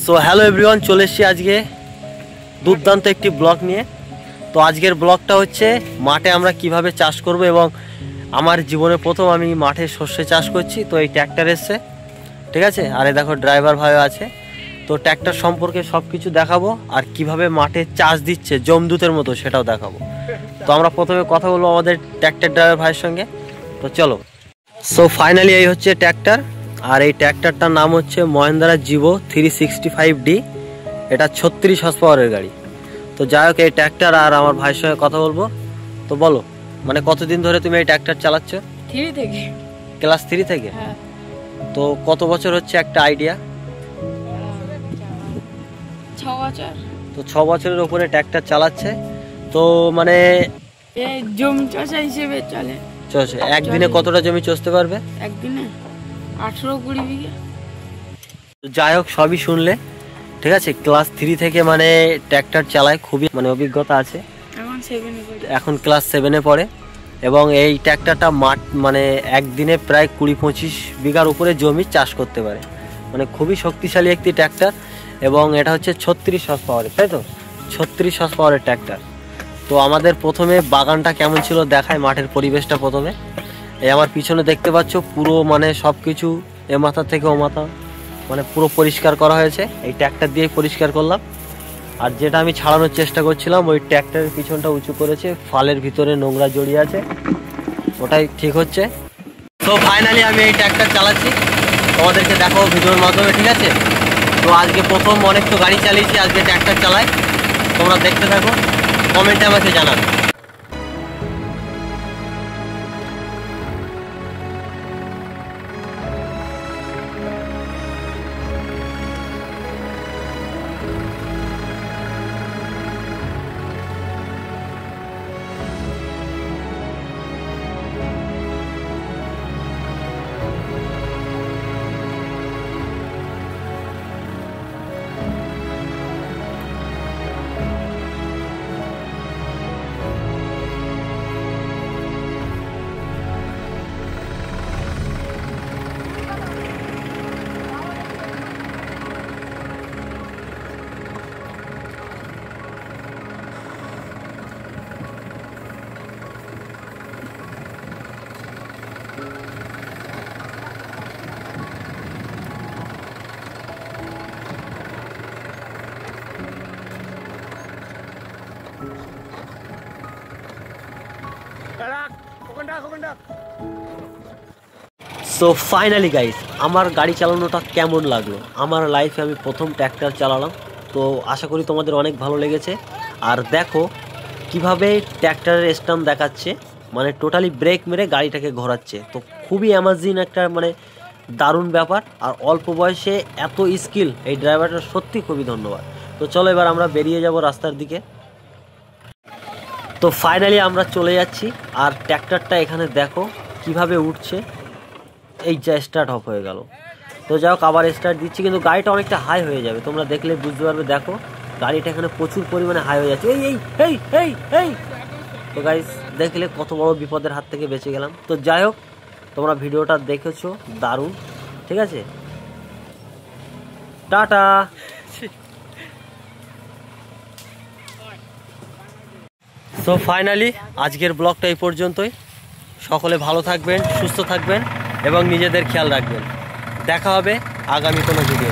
So hello everyone, চলে এসেছি আজকে দুর্দান্ত একটি ব্লগ নিয়ে। তো আজকের ব্লগটা হচ্ছে মাঠে আমরা কিভাবে চাষ করব, এবং আমার জীবনে প্রথম আমি মাঠে সর্ষে চাষ করছি। তো এই ট্র্যাক্টর এসছে, ঠিক আছে, আর এই দেখো ড্রাইভার ভাই আছে। তো ট্র্যাক্টর সম্পর্কে সব কিছু দেখাবো, আর কিভাবে মাঠে চাষ দিচ্ছে জমদূতের মতো সেটাও দেখাবো। তো আমরা প্রথমে কথা বলবো আমাদের ট্র্যাক্টর ড্রাইভার ভাইয়ের সঙ্গে। তো চলো। সো ফাইনালি এই হচ্ছে ট্র্যাক্টর, আর এই ট্র্যাক্টরটার নাম হচ্ছে মহিন্দ্রা জিভো 365D। এটা 36 হর্স পাওয়ারের গাড়ি। তো যাই হোক, এই ট্র্যাক্টর আর আমার ভাইয়ের সঙ্গে কথা বলবো। তো বলো, মানে কতদিন ধরে তুমি এই ট্র্যাক্টর চালাচ্ছ? 3 থেকে। ক্লাস 3 থেকে? হ্যাঁ। তো কত বছর হচ্ছে একটা আইডিয়া? 6 বছর। তো 6 বছরের উপরে ট্র্যাক্টর চালাচ্ছে। তো মানে এই জমি চাষা হিসেবে চলে। চলছে। একদিনে কতটা জমি চষতে পারবে? একদিনে 18-20 বিঘা। যাই হোক, সবই শুনলে, ঠিক আছে। ক্লাস 3 থেকে মানে ট্র্যাক্টর চালায়, খুবই মানে অভিজ্ঞতা আছে। এখন 7-এ পড়ে। এখন ক্লাস 7-এ পড়ে, এবং এই ট্র্যাক্টরটা মাঠ মানে একদিনে প্রায় 20-25 বিঘার উপরে জমি চাষ করতে পারে। মানে খুবই শক্তিশালী একটি ট্র্যাক্টর, এবং এটা হচ্ছে 36 হর্স পাওয়ারের, তাই তো? 36 হর্স পাওয়ারের ট্র্যাক্টর। তো আমাদের প্রথমে বাগানটা কেমন ছিল দেখায়, মাঠের পরিবেশটা প্রথমে। এই আমার পিছনে দেখতে পাচ্ছ, পুরো মানে সব কিছু এ মাথা থেকে ও মাথা মানে পুরো পরিষ্কার করা হয়েছে। এই ট্র্যাক্টর দিয়েই পরিষ্কার করলাম। আর যেটা আমি ছাড়ানোর চেষ্টা করছিলাম, ওই ট্র্যাক্টরের পিছনটা উঁচু করেছে, ফালের ভিতরে নোংরা জড়িয়ে আছে, ওটাই ঠিক হচ্ছে। তো ফাইনালি আমি এই ট্র্যাক্টর চালাচ্ছি, তোমাদেরকে দেখাবো ভিডিওর মাধ্যমে, ঠিক আছে। তো আজকে প্রথম, অনেক তো গাড়ি চালিয়েছি, আজকে ট্র্যাক্টর চালাই। তোমরা দেখতে থাকো, কমেন্টে আমাকে জানাবে। সো ফাইনালি গাইস, আমার গাড়ি চালানোটা কেমন লাগলো? আমার লাইফে আমি প্রথম ট্র্যাক্টর চালালাম। তো আশা করি তোমাদের অনেক ভালো লেগেছে। আর দেখো কিভাবে ট্র্যাক্টরের স্টাম্প দেখাচ্ছে, মানে টোটালি ব্রেক মেরে গাড়িটাকে ঘোরাচ্ছে। তো খুবই অ্যামাজিং একটা মানে দারুণ ব্যাপার। আর অল্প বয়সে এত স্কিল, এই ড্রাইভারটা সত্যি খুবই ধন্যবাদ। তো চলো এবার আমরা বেরিয়ে যাব রাস্তার দিকে। তো ফাইনালি আমরা চলে যাচ্ছি, আর ট্র্যাক্টরটা এখানে দেখো কিভাবে উঠছে। এই যা স্টার্ট অফ হয়ে গেল। তো যাই হোক, আবার স্টার্ট দিচ্ছি, কিন্তু গাড়িটা অনেকটা হাই হয়ে যাবে, তোমরা দেখলে বুঝতে পারবে। দেখো গাড়িটা এখানে প্রচুর পরিমাণে হাই হয়ে যাচ্ছে। এই এই এই এই এই তো গাইস, দেখলে কত বড় বিপদের হাত থেকে বেঁচে গেলাম। তো যাই হোক, তোমরা ভিডিওটা দেখেছো, দারুণ, ঠিক আছে। টাটা। সো ফাইনালি আজকের ব্লগটা এই পর্যন্তই। সকলে ভালো থাকবেন, সুস্থ থাকবেন, এবং নিজেদের খেয়াল রাখবেন। দেখা হবে আগামী কোনো ভিডিও।